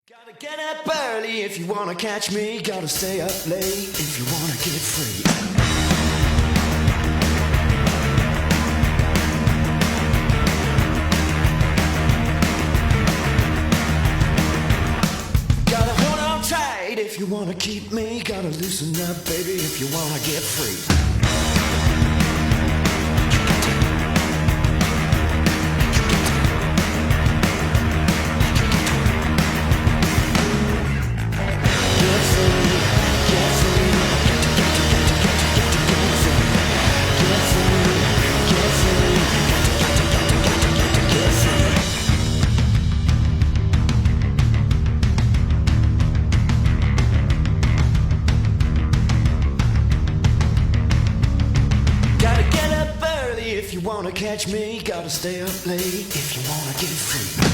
Gotta get up early if you wanna catch me. Gotta stay up late if you wanna get free. Gotta hold on tight if you wanna keep me. Gotta loosen up, baby, if you wanna get free. If you wanna catch me, gotta stay up late if you wanna get free.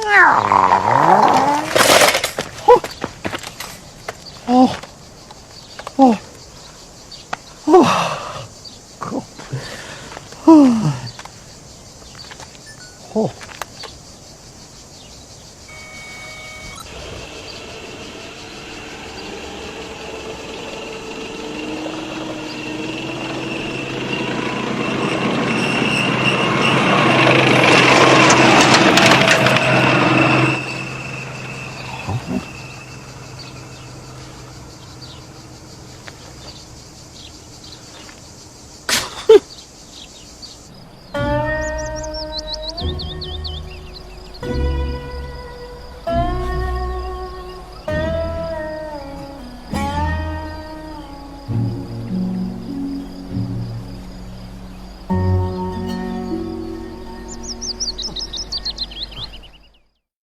No.